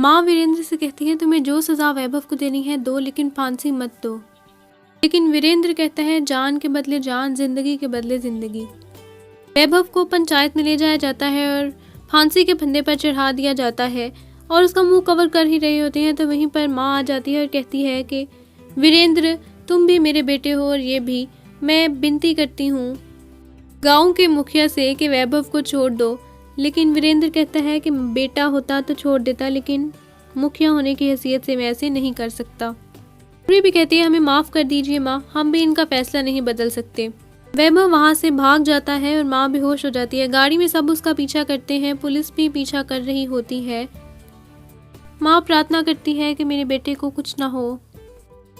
माँ वीरेंद्र से कहती है तुम्हें जो सज़ा वैभव को देनी है दो, लेकिन फांसी मत दो। लेकिन वीरेंद्र कहता है जान के बदले जान, जिंदगी के बदले जिंदगी। वैभव को पंचायत में ले जाया जाता है और फांसी के फंदे पर चढ़ा दिया जाता है और उसका मुंह कवर कर ही रहे होते हैं तो वहीं पर माँ आ जाती है और कहती है कि वीरेंद्र तुम भी मेरे बेटे हो और ये भी, मैं विनती करती हूँ गांव के मुखिया से कि वैभव को छोड़ दो। लेकिन वीरेंद्र कहता है कि बेटा होता तो छोड़ देता, लेकिन मुखिया होने की हैसियत से मैं ऐसे नहीं कर सकता। पूरी भी कहती है हमें माफ़ कर दीजिए माँ, हम भी इनका फैसला नहीं बदल सकते। वैभव वहाँ से भाग जाता है और माँ बेहोश हो जाती है। गाड़ी में सब उसका पीछा करते हैं, पुलिस भी पीछा कर रही होती है। माँ प्रार्थना करती है कि मेरे बेटे को कुछ ना हो।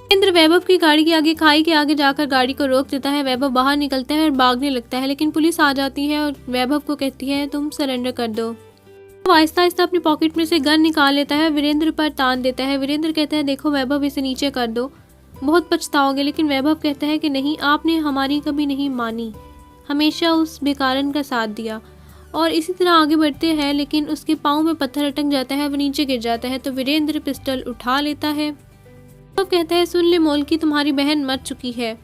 वीरेंद्र वैभव की गाड़ी के आगे खाई के आगे जाकर गाड़ी को रोक देता है। वैभव बाहर निकलता है और भागने लगता है, लेकिन पुलिस आ जाती है और वैभव को कहती है तुम सरेंडर कर दो। वो आहिस्ता आहिस्ता अपनी पॉकेट में से गन निकाल लेता है और वीरेंद्र पर तान देता है। वीरेंद्र कहता है देखो वैभव, इसे नीचे कर दो, बहुत पछताओगे। लेकिन वैभव कहता है कि नहीं, आपने हमारी कभी नहीं मानी, हमेशा उस बेकारन का साथ दिया। और इसी तरह आगे बढ़ते हैं, लेकिन उसके पाँव में पत्थर अटक जाता है, वो नीचे गिर जाता है। तो वीरेंद्र पिस्टल उठा लेता है। वैभव कहता है सुन ले मौलकी, तुम्हारी बहन मर चुकी है।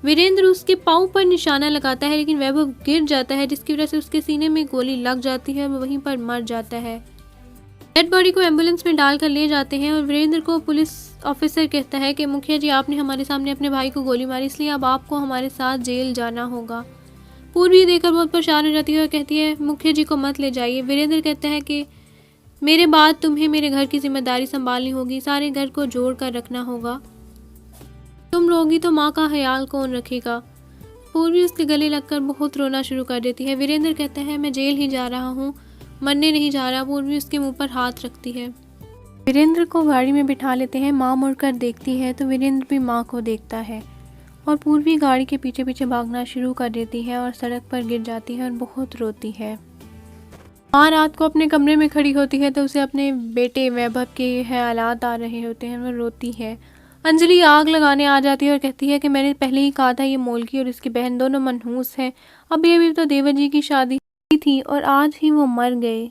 वीरेंद्र उसके पाँव पर निशाना लगाता है, लेकिन वैभव गिर जाता है, जिसकी वजह से उसके सीने में गोली लग जाती है और वहीं पर मर जाता है। डेड बॉडी को एम्बुलेंस में डालकर ले जाते हैं और वीरेंद्र को पुलिस ऑफिसर कहता है कि मुखिया जी आपने हमारे सामने अपने भाई को गोली मारी, इसलिए अब आपको हमारे साथ जेल जाना होगा। पूर्वी देखकर बहुत परेशान हो जाती है और कहती है मुखिया जी को मत ले जाइए। वीरेंद्र कहता है कि मेरे बाद तुम्हें मेरे घर की जिम्मेदारी संभालनी होगी, सारे घर को जोड़ कर रखना होगा, तुम रोगी तो माँ का ख्याल कौन रखेगा। पूर्वी उसके गले लगकर बहुत रोना शुरू कर देती है। वीरेंद्र कहता है मैं जेल ही जा रहा हूँ, मरने नहीं जा रहा। पूर्वी उसके मुंह पर हाथ रखती है। वीरेंद्र को गाड़ी में बिठा लेते हैं। माँ मुड़कर देखती है तो वीरेंद्र भी माँ को देखता है और पूर्वी गाड़ी के पीछे पीछे भागना शुरू कर देती है और सड़क पर गिर जाती है और बहुत रोती है। माँ रात को अपने कमरे में खड़ी होती है तो उसे अपने बेटे वैभव के ख्यालात आ रहे होते हैं, वो रोती है। अंजलि आग लगाने आ जाती है और कहती है कि मैंने पहले ही कहा था ये मौलकी और इसकी बहन दोनों मनहूस हैं। अब ये भी तो देवर जी की शादी थी और आज ही वो मर गए।